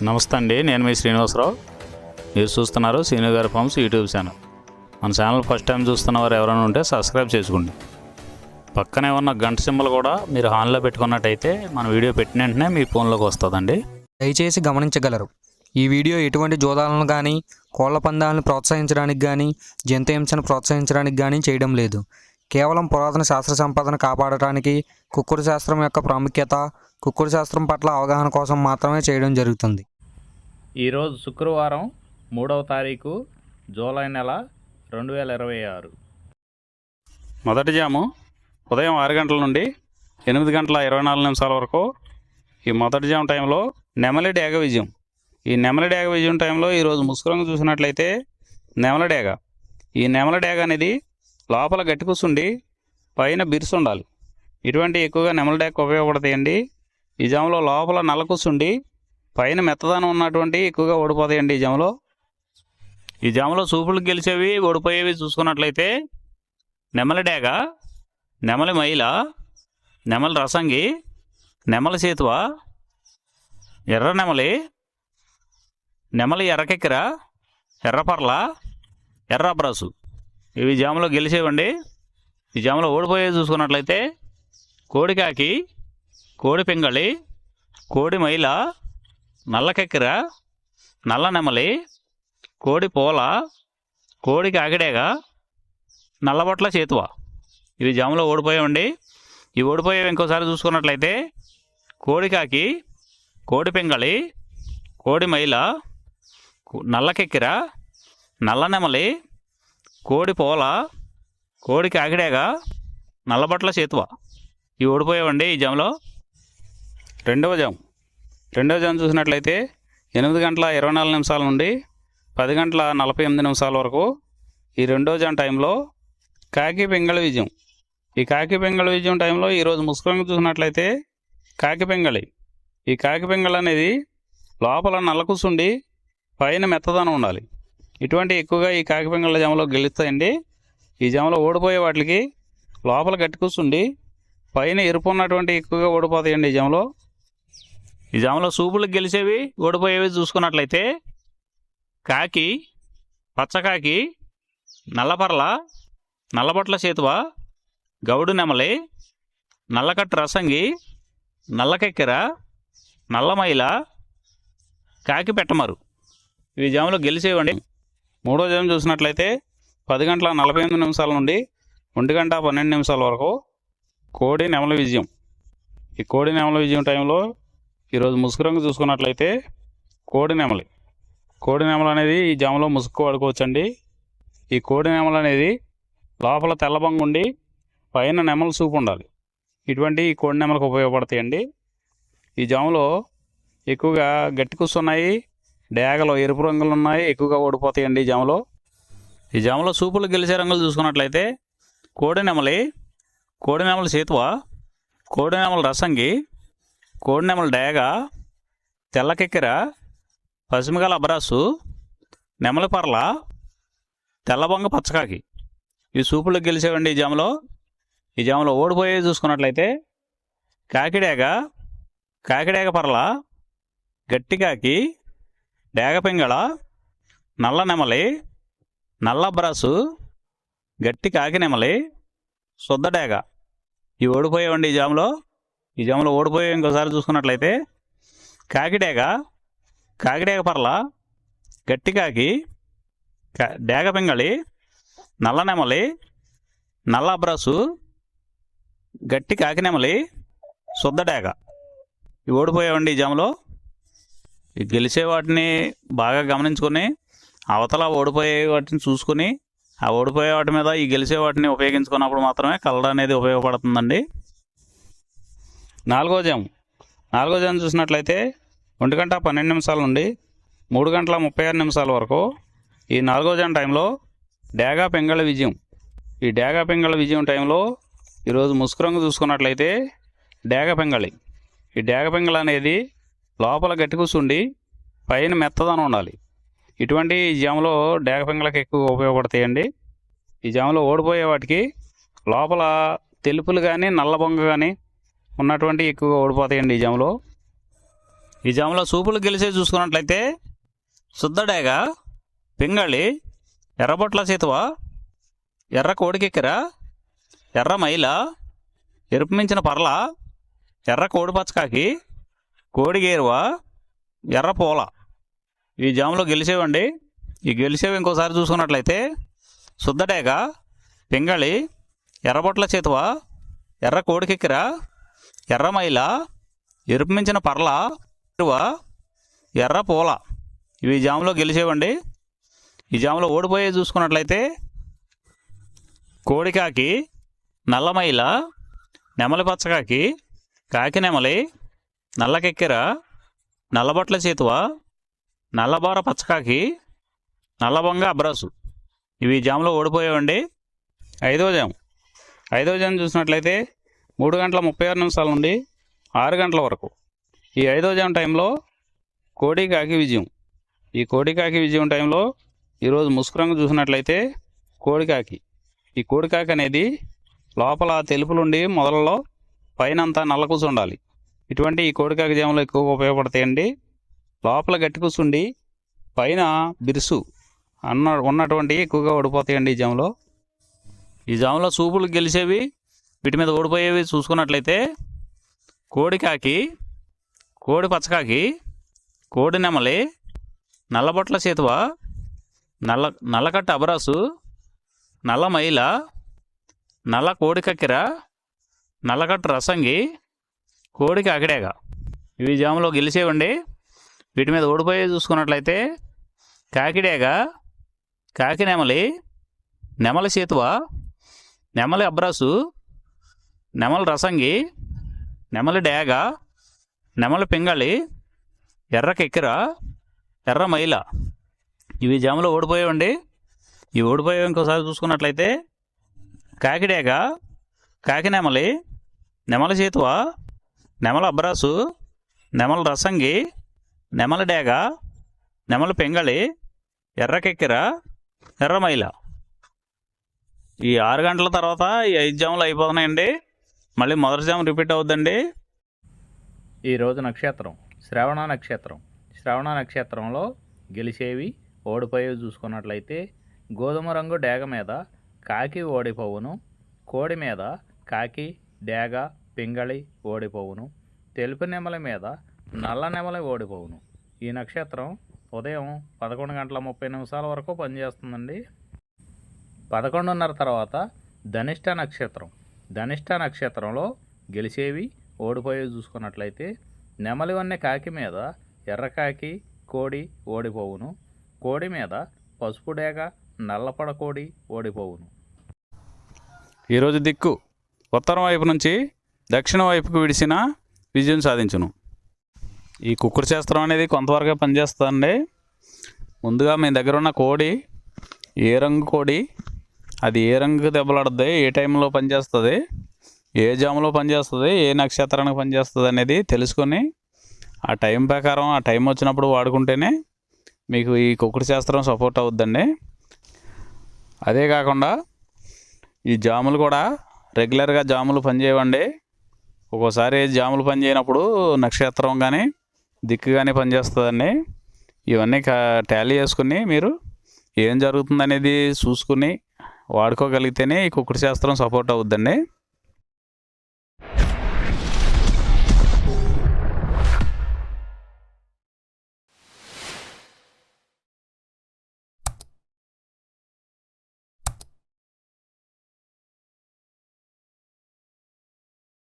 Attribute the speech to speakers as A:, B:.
A: నమస్తే అండి, నేను మీ శ్రీనివాసరావు. మీరు చూస్తున్నారు శ్రీను గారి ఫార్మ్స్ యూట్యూబ్ ఛానల్. మన ఛానల్ ఫస్ట్ టైం చూస్తున్న వారు ఎవరైనా ఉంటే సబ్స్క్రైబ్ చేసుకోండి. పక్కనే ఉన్న గంట సింబల్ కూడా మీరు ఆన్లో పెట్టుకున్నట్టయితే మన వీడియో పెట్టిన వెంటనే మీ ఫోన్లోకి వస్తుందండి.
B: దయచేసి గమనించగలరు, ఈ వీడియో ఎటువంటి జోదాలను కానీ కోళ్ల పందాలను ప్రోత్సహించడానికి కానీ జంతు హింసను ప్రోత్సహించడానికి కానీ చేయడం లేదు. కేవలం పురాతన శాస్త్ర సంపదను కాపాడటానికి, కుక్కుడు శాస్త్రం యొక్క ప్రాముఖ్యత, కుక్కుడు శాస్త్రం పట్ల అవగాహన కోసం మాత్రమే చేయడం జరుగుతుంది.
A: ఈరోజు శుక్రవారం 3వ తారీఖు జూలై నెల 2026. మొదటి జాము ఉదయం 6 గంటల నుండి 8 గంటల 24 నిమిషాల వరకు. ఈ మొదటి జాము టైంలో నెమలి డేగ విజయం. ఈ నెమలి డేగ విజయం టైంలో ఈరోజు ముసుగురంగు చూసినట్లయితే నెమలి డేగ. ఈ నెమలి డేగ అనేది లోపల గట్టి కూర్చుండి పైన బిరుసు ఉండాలి. ఇటువంటి ఎక్కువగా నెమలి డేగ ఉపయోగపడతాయండి. ఈ జాములో లోపల నల్ల కూర్చుండి పైన మెత్తదనం ఉన్నటువంటి ఎక్కువగా ఓడిపోతాయండి. ఈ జాములో చూపులు గెలిచేవి ఓడిపోయేవి చూసుకున్నట్లయితే నెమలి డేగ, నెమలి మైల, నెమలి రసంగి, నెమలి సేతువ, ఎర్ర నెమలి, నెమలి ఎర్రకెక్కిర, ఎర్రపర్ల, ఎర్ర బ్రసు. ఇవి జాములో గెలిచేవండి. ఈ జాములో ఓడిపోయేవి చూసుకున్నట్లయితే కోడికాకి, కోడి పింగళి, కోడి మైల, నల్లకెక్కిర, నల్ల నెమలి, కోడి పోల, కోడి కాకిడేగ, నల్లబొట్ల చేతువ. ఇవి జాములో ఓడిపోయామండి. ఈ ఓడిపోయేవి ఇంకోసారి చూసుకున్నట్లయితే కోడికాకి, కోడి పింగళి, కోడి మైల, నల్లకెక్కిర, నల్ల నెమలి, కోడి పోల, కోడి కాకిడేగ, నల్లబొట్ల చేతువ. ఇవి ఓడిపోయావండి ఈ జాములో. రెండవ జాము చూసినట్లయితే 8 గంటల 24 నిమిషాల నుండి 10 గంటల 48 నిమిషాల వరకు. ఈ రెండో జాము టైంలో కాకి పింగళి విజయం. ఈ కాకి పింగళి విజయం టైంలో ఈరోజు ముసుగురంగు చూసినట్లయితే కాకి పింగళి. ఈ కాకి పింగళి అనేది లోపల నల్ల కూసుండి పైన మెత్తదనం ఉండాలి. ఇటువంటి ఎక్కువగా ఈ కాకి పింగళ జాములో గెలుస్తాయండి. ఈ జాములో ఓడిపోయే వాటికి లోపల గట్టి కూర్చుండి పైన ఎరుపు ఉన్నటువంటి ఎక్కువగా ఓడిపోతాయండి. ఈ జాములో సూపులకు గెలిచేవి ఓడిపోయేవి చూసుకున్నట్లయితే కాకి, పచ్చకాకి, నల్లపర్ల, నల్లబొట్ల చేతువ, గౌడు నెమలి, నల్లకట్టు రసంగి, నల్లకెక్కెర, నల్లమైల, కాకి పెట్టమరు. ఇవి జాములో గెలిచేవండి. మూడో జాము చూసినట్లయితే 10 గంటల 48 నిమిషాల నుండి 1 గంట 12 నిమిషాల వరకు కోడి నెమలి విజయం. ఈ కోడి నెమలి విజయం టైంలో ఈరోజు ముసుగురంగు చూసుకున్నట్లయితే కోడి నెమలి అనేది ఈ జాములో ముసుగు వాడుకోవచ్చండి. ఈ కోడి నెమలి అనేది లోపల తెల్లబంగు ఉండి పైన నెమలి సూపు ఉండాలి. ఇటువంటి ఈ కోడి నెమలకు ఉపయోగపడతాయండి. ఈ జాములో ఎక్కువగా గట్టి కూర్చున్నాయి, డేగలో ఎరుపు రంగులు ఉన్నాయి, ఎక్కువగా ఓడిపోతాయండి ఈ జాములో సూపులు గెలిచే రంగులు చూసుకున్నట్లయితే కోడి నెమలి సేతువ, కోడి నెమలి రసంగి, కోడి నెమలి డేగ, తెల్లకెక్కిర, పసిమిగల అబ్రాసు, నెమలి పర్ల, తెల్లబొంగ పచ్చకాకి. ఈ సూపులు గెలిచేవండి ఈ జాములో ఓడిపోయేవి చూసుకున్నట్లయితే కాకిడేగ పర్ల, గట్టికాకి, డేగ పింగళ, నల్ల నెమలి, నల్ల బ్రాసు, గట్టి కాకి నెమలి, శుద్ధ డేగ. ఇవి ఓడిపోయేవండి ఈ జాములో ఓడిపోయే ఇంకోసారి చూసుకున్నట్లయితే కాకిడేగ పర్ల, గట్టి కాకి, డేగ పింగళి, నల్ల నెమలి, నల్ల బ్రాసు, గట్టి కాకి నెమలి, శుద్ధ డేగ. ఇవి ఓడిపోయేవండి ఈ జాములో. ఈ గెలిచే వాటిని బాగా గమనించుకొని అవతల ఓడిపోయే వాటిని చూసుకుని ఆ ఓడిపోయే వాటి మీద ఈ గెలిచే వాటిని ఉపయోగించుకున్నప్పుడు మాత్రమే కలర్ అనేది ఉపయోగపడుతుందండి. నాలుగో జాము చూసినట్లయితే 1 గంట 12 నిమిషాల నుండి 3 గంటల 36 నిమిషాల వరకు. ఈ 4వ జాము టైంలో డేగ పింగళి విజయం. ఈ డేగ పింగళి విజయం టైంలో ఈరోజు ముసుగురంగు చూసుకున్నట్లయితే డేగ పింగళి. ఈ డేగ పింగళి అనేది లోపల గట్టి కూర్చుండి పైన మెత్తదనం ఉండాలి. ఇటువంటి ఈ జాములో డేగ పింగళకి ఎక్కువ ఉపయోగపడతాయండి. ఈ జాములో ఓడిపోయే వాటికి లోపల తెలుపులు కానీ నల్ల బొంగ కానీ ఉన్నటువంటి ఎక్కువగా ఓడిపోతాయండి ఈ జాములో. ఈ జాములో సూపులు గెలిచే చూసుకున్నట్లయితే శుద్ధడేగ, పింగళి, ఎర్రబొట్ల చేతువ, ఎర్ర కోడికెక్కెర, ఎర్ర మైల, ఎరుపు మించిన పర్ల, ఎర్ర కోడి పచ్చకాకి, కోడి గేరువ, ఎర్ర పూల. ఈ జాములో గెలిచేవండి. ఈ గెలిచేవి ఇంకోసారి చూసుకున్నట్లయితే శుద్ధడేగ, పింగళి, ఎర్రబొట్ల చేతువ, ఎర్ర కోడికెక్కెర, ఎర్ర మైల, ఎరుపు మించిన పర్ల, ఎర్ర పూల. ఇవి జాములో గెలిచేవండి. ఈ జాములో ఓడిపోయే చూసుకున్నట్లయితే కోడికాకి, నల్లమైల, నెమలి పచ్చకాకి, కాకి నెమలి, నల్లకెక్కెర, నల్లబొట్ల చేతువ, నల్లబోర పచ్చకాకి, నల్లబొంగ అబ్రాసు. ఇవి జాములో ఓడిపోయేవండి. ఐదవ జాము చూసినట్లయితే 3:36 నుండి 6 గంటల వరకు. ఈ 5వ జాము టైంలో కోడి కాకి విజయం. ఈ కోడి కాకి విజయం టైంలో ఈరోజు ముసుగు రంగు చూసినట్లయితే కోడికాకి. ఈ కోడికాకి అనేది లోపల తెలుపులుండి మొదలలో పైన అంతా నల్ల కూసు ఉండాలి. ఇటువంటి ఈ కోడికాకి జాములు ఎక్కువగా ఉపయోగపడతాయండి. లోపల గట్టి కూసుండి పైన బిరుసు ఉన్నటువంటి ఎక్కువగా ఓడిపోతాయండి ఈ జాములో. ఈ జాములో సూపులు గెలిచేవి, వీటి మీద ఓడిపోయేవి చూసుకున్నట్లయితే కోడికాకి, కోడి పచ్చకాకి, కోడి నెమలి, నల్లబొట్ల చేతువ, నల్లకట్ట అబరాసు, నల్ల మైల, నల్ల కోడి కక్కెర, నల్లకట్ట రసంగి, కోడికి అకిడేగ. ఇవి జాములో గెలిచేవండి. వీటి మీద ఓడిపోయే చూసుకున్నట్లయితే కాకిడేగ, కాకి నెమలి, నెమలి చేతువ, నెమలి అబ్రాసు, నెమలి రసంగి, నెమలి డేగ, నెమలి పింగళి, ఎర్ర కెక్కెర, ఎర్ర మైల. ఇవి జాములో ఓడిపోయేవండి. ఈ ఓడిపోయేవి ఇంకోసారి చూసుకున్నట్లయితే కాకిడేగ, కాకి నెమలి, నెమలి చేతువ, నెమలి అబ్రాసు, నెమలి రసంగి, నెమలి డేగ, నెమలి పింగళి, ఎర్ర కెక్కెర, ఎర్ర మైల. ఈ 6 గంటల తర్వాత ఈ 5 జాములు అయిపోతున్నాయండి. మళ్ళీ మొదటి జాము రిపీట్ అవుద్దండి. ఈరోజు నక్షత్రం శ్రవణ నక్షత్రం. శ్రవణ నక్షత్రంలో గెలిచేవి ఓడిపోయేవి చూసుకున్నట్లయితే గోధుమ రంగు డేగ మీద కాకి ఓడిపోవును, కోడి మీద కాకి, డేగ, పింగళి ఓడిపోవును, తెలుపు నెమలి మీద నల్ల నెమలి ఓడిపోవును. ఈ నక్షత్రం ఉదయం 11:30 వరకు పనిచేస్తుందండి. 11:30 తర్వాత ధనిష్ట నక్షత్రం. ధనిష్ట నక్షత్రంలో గెలిచేవి ఓడిపోయేవి చూసుకున్నట్లయితే నెమలి వన్నె కాకి మీద ఎర్రకాకి, కోడి ఓడిపోవును, కోడి మీద పసుపు డేగ, నల్లపడ కోడి ఓడిపోవును. ఈరోజు దిక్కు ఉత్తరం వైపు నుంచి దక్షిణ వైపుకు విడిచిన విజయం సాధించును. ఈ కుక్కుడు శాస్త్రం అనేది కొంతవరకే పనిచేస్తుందండి. ముందుగా మీ దగ్గర ఉన్న కోడి ఏ రంగు కోడి, అది ఏ రంగుకి దెబ్బలాడుద్ది, ఏ టైంలో పనిచేస్తుంది, ఏ జాములో పనిచేస్తుంది, ఏ నక్షత్రానికి పనిచేస్తుంది అనేది తెలుసుకొని ఆ టైం ప్రకారం ఆ టైం వచ్చినప్పుడు వాడుకుంటేనే మీకు ఈ కుక్కుడు శాస్త్రం సపోర్ట్ అవుద్దండి. అదే కాకుండా ఈ జాములు కూడా రెగ్యులర్గా జాములు పనిచేయవండి. ఒక్కోసారి జాములు పనిచేయనప్పుడు నక్షత్రం కానీ దిక్కు కానీ పనిచేస్తుందండి. ఇవన్నీ టాలీ చేసుకుని మీరు ఏం జరుగుతుందనేది చూసుకుని వాడుకోగలిగితేనే ఈ కుక్కుడు శాస్త్రం సపోర్ట్ అవుద్దండి.